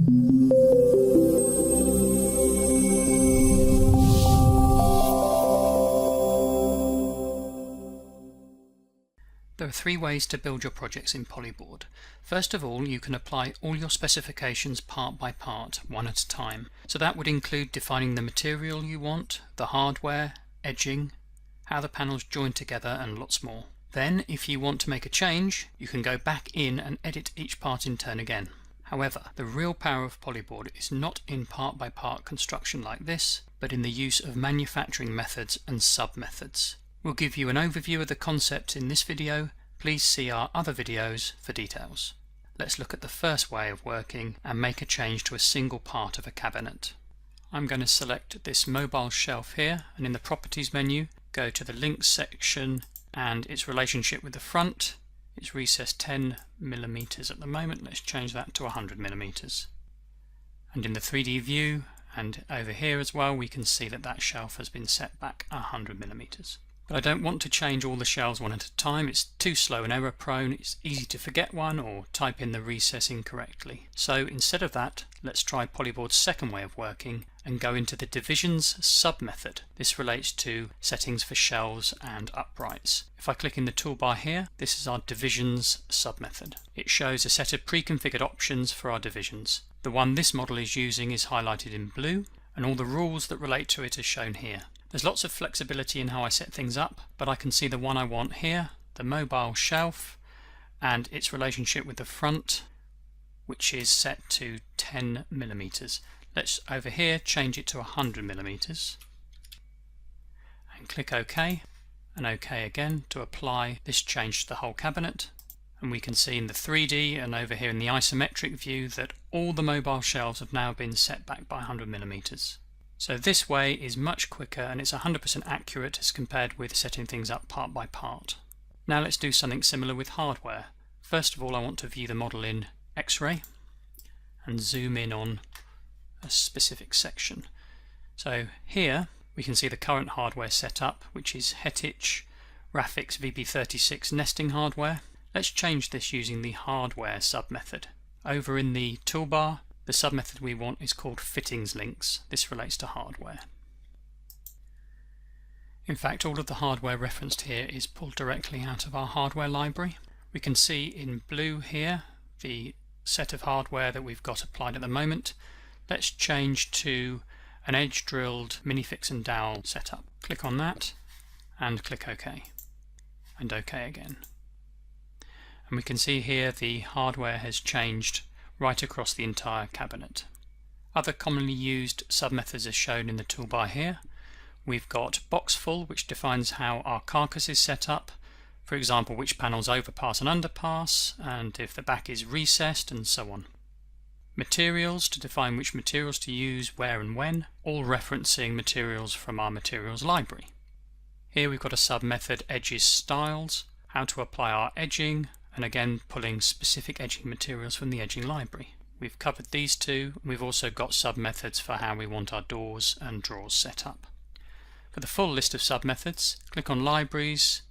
There are three ways to build your projects in Polyboard. First of all, you can apply all your specifications part by part, one at a time. So that would include defining the material you want, the hardware, edging, how the panels join together, and lots more. Then, if you want to make a change, you can go back in and edit each part in turn again. However, the real power of Polyboard is not in part by part construction like this, but in the use of manufacturing methods and sub-methods. We'll give you an overview of the concept in this video. Please see our other videos for details. Let's look at the first way of working and make a change to a single part of a cabinet. I'm going to select this mobile shelf here, and in the Properties menu, go to the Links section and its relationship with the front. It's recessed 10 mm at the moment. Let's change that to 100 mm. And in the 3D view and over here as well, we can see that that shelf has been set back 100 mm. But I don't want to change all the shelves one at a time. It's too slow and error prone. It's easy to forget one or type in the recess incorrectly. So instead of that, let's try Polyboard's second way of working and go into the Divisions sub-method. This relates to settings for shelves and uprights. If I click in the toolbar here, this is our Divisions sub-method. It shows a set of pre-configured options for our divisions. The one this model is using is highlighted in blue, and all the rules that relate to it are shown here. There's lots of flexibility in how I set things up, but I can see the one I want here, the mobile shelf, and its relationship with the front, which is set to 10 mm. Let's over here change it to 100 mm and click OK and OK again to apply this change to the whole cabinet. And we can see in the 3D and over here in the isometric view that all the mobile shelves have now been set back by 100 mm. So this way is much quicker and it's 100% accurate as compared with setting things up part by part. Now let's do something similar with hardware. First of all, I want to view the model in X-ray and zoom in on a specific section. So here we can see the current hardware setup, which is Hetich Rafix VB36 nesting hardware. Let's change this using the hardware sub-method. Over in the toolbar, the sub-method we want is called Fittings Links. This relates to hardware. In fact, all of the hardware referenced here is pulled directly out of our hardware library. We can see in blue here the set of hardware that we've got applied at the moment. Let's change to an edge-drilled minifix and dowel setup. Click on that and click OK. And OK again. And we can see here the hardware has changed right across the entire cabinet. Other commonly used sub-methods are shown in the toolbar here. We've got box full, which defines how our carcass is set up, for example which panels overpass and underpass, and if the back is recessed, and so on. Materials, to define which materials to use, where and when, all referencing materials from our materials library. Here we've got a sub-method edges styles, how to apply our edging, and again pulling specific edging materials from the edging library. We've covered these two. We've also got sub-methods for how we want our doors and drawers set up. For the full list of sub-methods, click on Libraries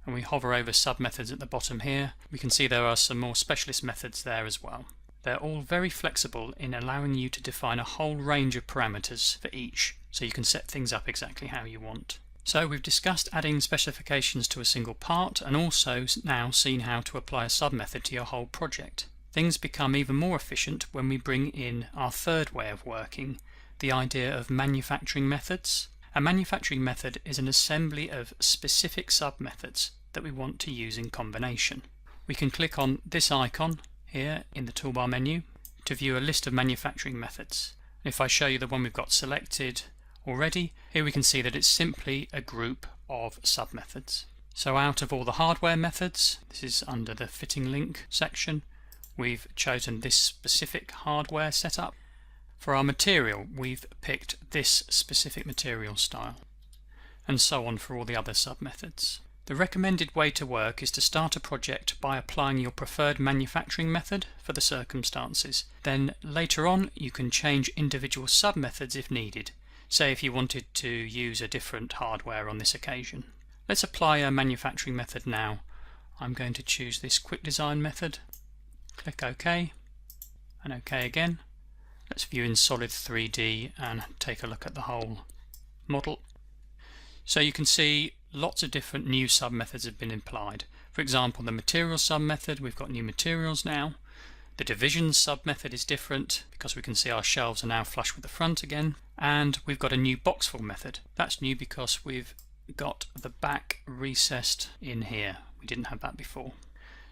and we hover over sub-methods at the bottom here. We can see there are some more specialist methods there as well. They're all very flexible in allowing you to define a whole range of parameters for each, so you can set things up exactly how you want. So we've discussed adding specifications to a single part and also now seen how to apply a sub-method to your whole project. Things become even more efficient when we bring in our third way of working, the idea of manufacturing methods. A manufacturing method is an assembly of specific sub-methods that we want to use in combination. We can click on this icon here in the toolbar menu to view a list of manufacturing methods. If I show you the one we've got selected already, here we can see that it's simply a group of sub-methods. So out of all the hardware methods, this is under the fitting link section, we've chosen this specific hardware setup. For our material, we've picked this specific material style, and so on for all the other sub-methods. The recommended way to work is to start a project by applying your preferred manufacturing method for the circumstances. Then later on you can change individual sub-methods if needed, say if you wanted to use a different hardware on this occasion. Let's apply a manufacturing method now. I'm going to choose this quick design method, click OK, and OK again. Let's view in solid 3D and take a look at the whole model. So you can see lots of different new sub-methods have been applied. For example, the material sub-method, we've got new materials now. The division sub-method is different because we can see our shelves are now flush with the front again. And we've got a new box fill method. That's new because we've got the back recessed in here. We didn't have that before.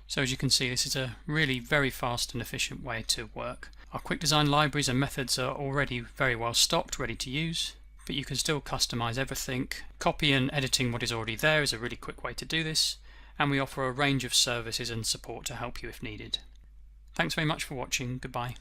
So as you can see, this is a really very fast and efficient way to work. Our quick design libraries and methods are already very well stocked, ready to use, but you can still customize everything. Copy and editing what is already there is a really quick way to do this, and we offer a range of services and support to help you if needed. Thanks very much for watching. Goodbye.